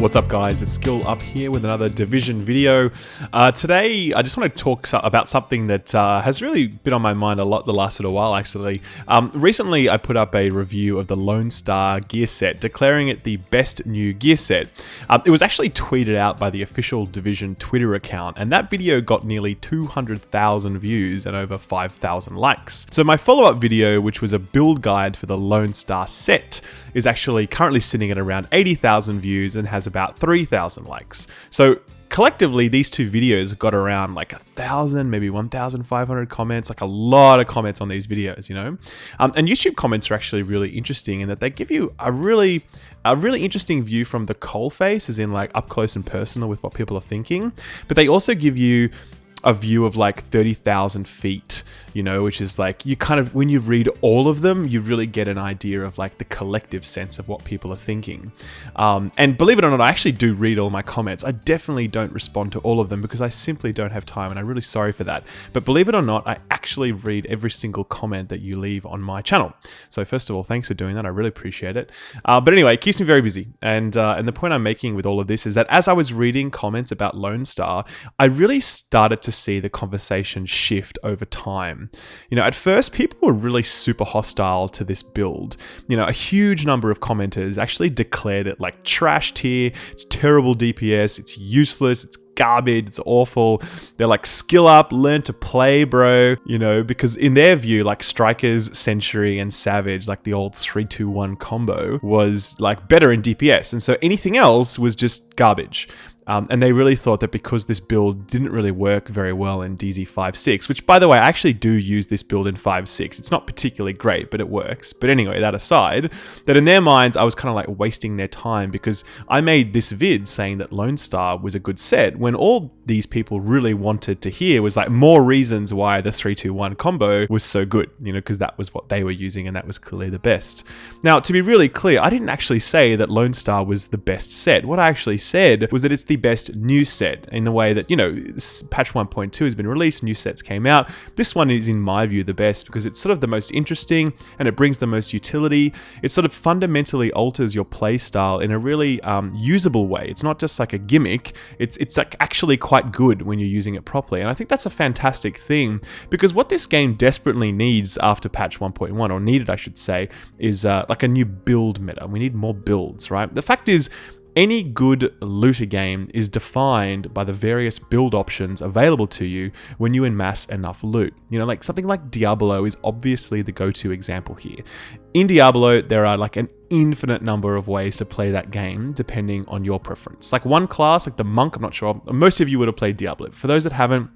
What's up guys, it's Skill Up here with another Division video. Today I just want to talk about something that has really been on my mind a lot the last little while actually. Recently I put up a review of the Lone Star gear set, declaring it the best new gear set. It was actually tweeted out by the official Division Twitter account, and that video got nearly 200,000 views and over 5,000 likes. So my follow-up video, which was a build guide for the Lone Star set, is actually currently sitting at around 80,000 views and has about 3,000 likes. So collectively, these two videos got around like 1,000, maybe 1,500 comments, like a lot of comments on these videos, you know? And YouTube comments are actually really interesting in that they give you a really interesting view from the coalface, as in like up close and personal with what people are thinking. But they also give you a view of like 30,000 feet, you know, which is like, you kind of, when you read all of them, you really get an idea of like the collective sense of what people are thinking. And believe it or not, I actually do read all my comments. I definitely don't respond to all of them because I simply don't have time, and I'm really sorry for that. But believe it or not, I actually read every single comment that you leave on my channel. So first of all, thanks for doing that. I really appreciate it. But anyway, it keeps me very busy. And the point I'm making with all of this is that as I was reading comments about Lone Star, I really started to see the conversation shift over time. You know, at first people were really super hostile to this build. You know, a huge number of commenters actually declared it like trash tier, it's terrible DPS, it's useless, it's garbage, it's awful. They're like, skill up, learn to play, bro. You know, because in their view, like Strikers, Sentry, and Savage, like the old 3-2-1 combo, was like better in DPS. And so anything else was just garbage. And they really thought that because this build didn't really work very well in DZ 5.6, which by the way, I actually do use this build in 5.6. It's not particularly great, but it works. But anyway, that aside, that in their minds, I was kind of like wasting their time because I made this vid saying that Lone Star was a good set when all these people really wanted to hear was like more reasons why the 3-2-1 combo was so good, you know, because that was what they were using and that was clearly the best. Now, to be really clear, I didn't actually say that Lone Star was the best set. What I actually said was that it's the best new set, in the way that, you know, patch 1.2 has been released, new sets came out. This one is, in my view, the best because it's sort of the most interesting and it brings the most utility. It sort of fundamentally alters your play style in a really usable way. It's not just like a gimmick. It's like actually quite good when you're using it properly. And I think that's a fantastic thing because what this game desperately needs after patch 1.1, or needed, I should say, is like a new build meta. We need more builds, right? The fact is, any good looter game is defined by the various build options available to you when you amass enough loot. You know, like something like Diablo is obviously the go-to example here. In Diablo, there are like an infinite number of ways to play that game depending on your preference. Like one class, like the monk, I'm not sure, most of you would have played Diablo. For those that haven't,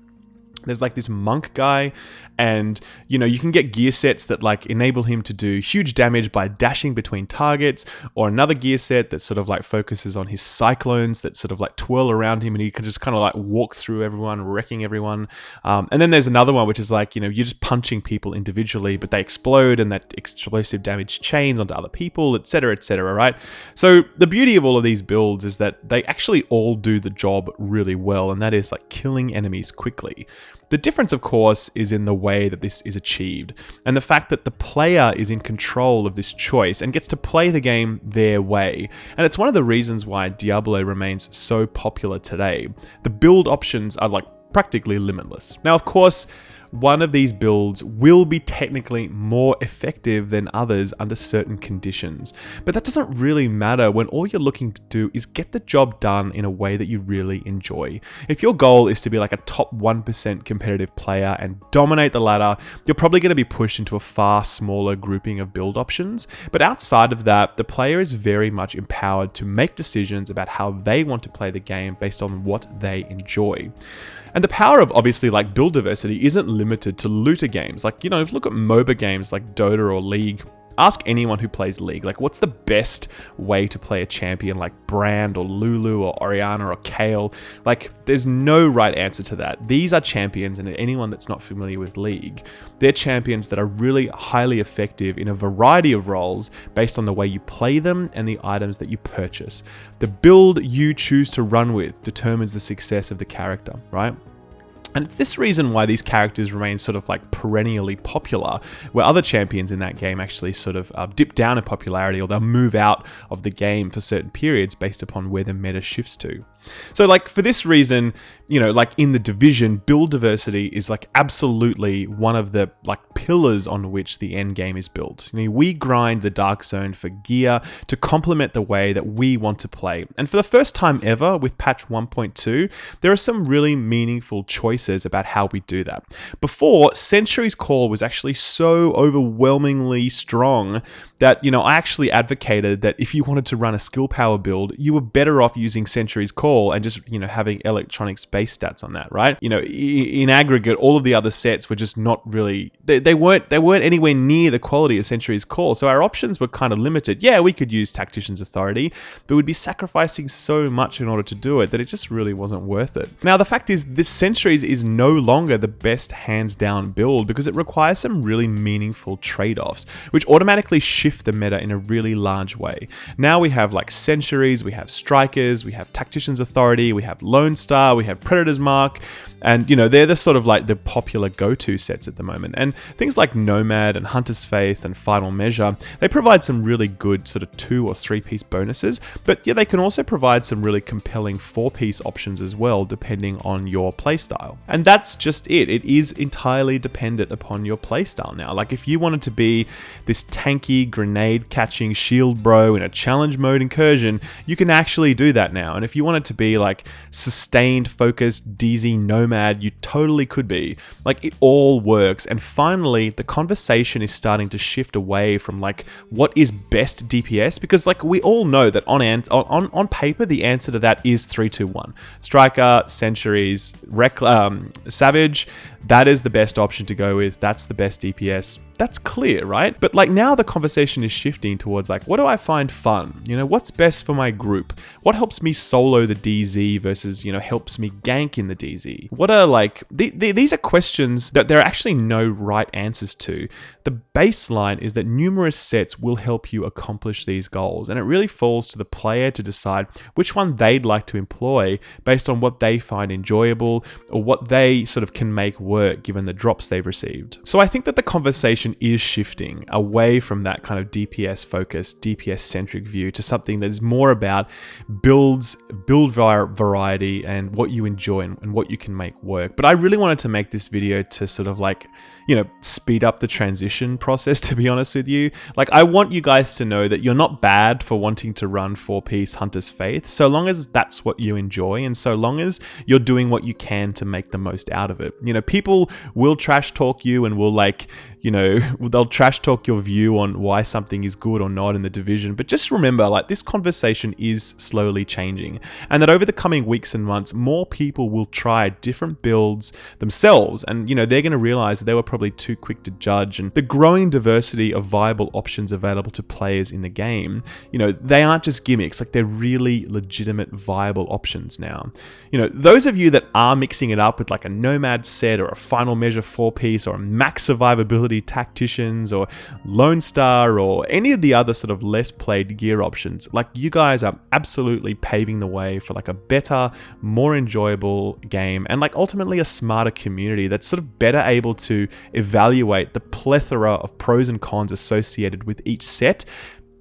there's like this monk guy, and you know, you can get gear sets that like enable him to do huge damage by dashing between targets, or another gear set that sort of like focuses on his cyclones that sort of like twirl around him and he can just kind of like walk through everyone, wrecking everyone. And then there's another one which is like, you know, you're just punching people individually but they explode and that explosive damage chains onto other people, etc., right? So the beauty of all of these builds is that they actually all do the job really well, and that is like killing enemies quickly. The difference, of course, is in the way that this is achieved, and the fact that the player is in control of this choice and gets to play the game their way. And it's one of the reasons why Diablo remains so popular today. The build options are like practically limitless. Now, of course, one of these builds will be technically more effective than others under certain conditions. But that doesn't really matter when all you're looking to do is get the job done in a way that you really enjoy. If your goal is to be like a top 1% competitive player and dominate the ladder, you're probably going to be pushed into a far smaller grouping of build options. But outside of that, the player is very much empowered to make decisions about how they want to play the game based on what they enjoy. And the power of obviously like build diversity isn't limited to looter games. Like, you know, if you look at MOBA games like Dota or League, ask anyone who plays League, like what's the best way to play a champion like Brand or Lulu or Orianna or Kayle? Like there's no right answer to that. These are champions, and anyone that's not familiar with League, they're champions that are really highly effective in a variety of roles based on the way you play them and the items that you purchase. The build you choose to run with determines the success of the character, right? And it's this reason why these characters remain sort of like perennially popular, where other champions in that game actually sort of dip down in popularity, or they'll move out of the game for certain periods based upon where the meta shifts to. So like for this reason, you know, like in the Division, build diversity is like absolutely one of the like pillars on which the end game is built. You know, we grind the Dark Zone for gear to complement the way that we want to play. And for the first time ever with patch 1.2, there are some really meaningful choices about how we do that. Before, Sentry's Call was actually so overwhelmingly strong that, you know, I actually advocated that if you wanted to run a skill power build, you were better off using Sentry's Call and just, you know, having electronics base stats on that, right? You know, in aggregate, all of the other sets were just not really, they weren't anywhere near the quality of Sentry's Call. So our options were kind of limited. Yeah, we could use Tactician's Authority, but we'd be sacrificing so much in order to do it that it just really wasn't worth it. Now, the fact is, this Sentries is no longer the best hands down build because it requires some really meaningful trade-offs, which automatically shift the meta in a really large way. Now we have like Sentries, we have Strikers, we have Tactician's Authority, we have Lone Star, we have Predator's Mark, and you know, they're the sort of like the popular go-to sets at the moment. And things like Nomad and Hunter's Faith and Final Measure, they provide some really good sort of 2 or 3 piece bonuses, but yeah, they can also provide some really compelling 4-piece options as well, depending on your playstyle. And that's just it. It is entirely dependent upon your playstyle now. Like if you wanted to be this tanky, grenade catching shield bro in a challenge mode incursion, you can actually do that now. And if you wanted to be like sustained, focused, DZ Nomad, you totally could be. Like it all works. And finally, the conversation is starting to shift away from like what is best DPS, because like we all know that on paper the answer to that is 3-2-1. Striker, Sentries, Savage, that is the best option to go with. That's the best DPS. That's clear, right? But like now the conversation is shifting towards like, what do I find fun? You know, what's best for my group? What helps me solo the DZ versus, you know, helps me gank in the DZ? What are like, these are questions that there are actually no right answers to. The baseline is that numerous sets will help you accomplish these goals, and it really falls to the player to decide which one they'd like to employ based on what they find enjoyable or what they sort of can make work given the drops they've received. So I think that the conversation is shifting away from that kind of DPS focused, DPS centric view to something that is more about build variety and what you enjoy and what you can make work. But I really wanted to make this video to sort of like, you know, speed up the transition process, to be honest with you. Like, I want you guys to know that you're not bad for wanting to run 4-piece Hunter's Faith, so long as that's what you enjoy and so long as you're doing what you can to make the most out of it. You know, people will trash talk you and will like, you know, they'll trash talk your view on why something is good or not in the Division. But just remember, like, this conversation is slowly changing, and that over the coming weeks and months, more people will try different builds themselves. And, you know, they're going to realize that they were probably too quick to judge. And the growing diversity of viable options available to players in the game, you know, they aren't just gimmicks, like they're really legitimate, viable options now. You know, those of you that are mixing it up with like a Nomad set or a Final Measure 4-piece or a max survivability Tacticians or Lone Star or any of the other sort of less played gear options, like, you guys are absolutely paving the way for like a better, more enjoyable game and like ultimately a smarter community that's sort of better able to evaluate the plethora of pros and cons associated with each set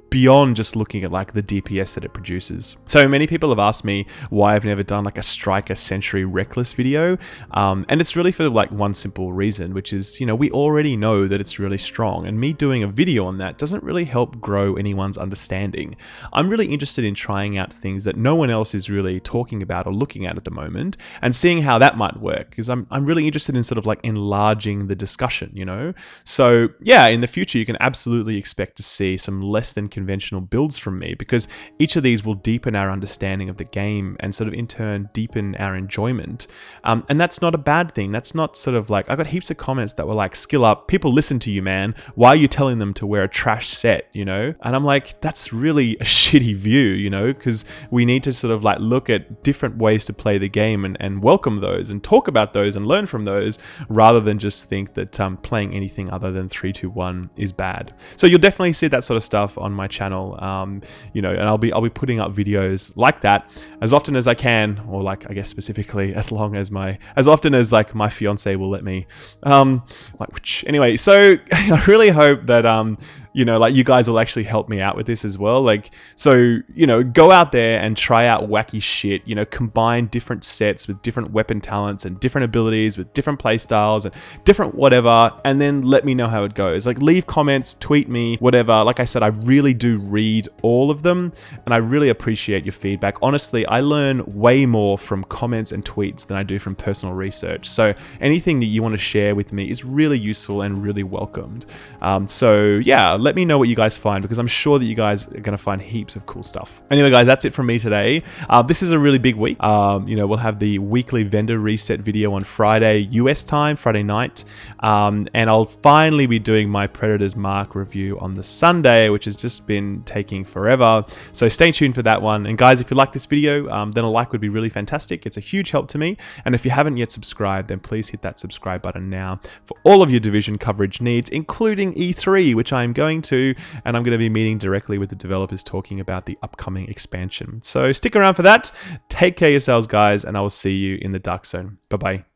beyond just looking at like the DPS that it produces. So many people have asked me why I've never done like a Striker Sentry Reckless video, and it's really for like one simple reason, which is, you know, we already know that it's really strong, and me doing a video on that doesn't really help grow anyone's understanding. I'm really interested in trying out things that no one else is really talking about or looking at the moment, and seeing how that might work, because I'm really interested in sort of like enlarging the discussion, you know? So yeah, in the future, you can absolutely expect to see some less than conventional builds from me, because each of these will deepen our understanding of the game and sort of in turn deepen our enjoyment. And that's not a bad thing. That's not sort of like, I got heaps of comments that were like, skill up, people listen to you, man. Why are you telling them to wear a trash set, you know? And I'm like, that's really a shitty view, you know, because we need to sort of like look at different ways to play the game and welcome those and talk about those and learn from those, rather than just think that playing anything other than 3-2-1 is bad. So you'll definitely see that sort of stuff on my channel, you know, and I'll be putting up videos like that as often as I can, or like, I guess specifically as often as like my fiance will let me. Anyway, so I really hope that you know, like you guys will actually help me out with this as well. Like, so, you know, go out there and try out wacky shit, you know, combine different sets with different weapon talents and different abilities with different play styles and different whatever, and then let me know how it goes. Like, leave comments, tweet me, whatever. Like I said, I really do read all of them, and I really appreciate your feedback. Honestly, I learn way more from comments and tweets than I do from personal research. So anything that you want to share with me is really useful and really welcomed. So yeah, let me know what you guys find, because I'm sure that you guys are going to find heaps of cool stuff. Anyway, guys, that's it from me today. This is a really big week. You know, we'll have the weekly vendor reset video on Friday, US time, Friday night. And I'll finally be doing my Predator's Mark review on the Sunday, which has just been taking forever. So stay tuned for that one. And guys, if you like this video, then a like would be really fantastic. It's a huge help to me. And if you haven't yet subscribed, then please hit that subscribe button now for all of your Division coverage needs, including E3, which I'm going to, and I'm going to be meeting directly with the developers talking about the upcoming expansion. So stick around for that. Take care of yourselves, guys, and I will see you in the Dark Zone. Bye-bye.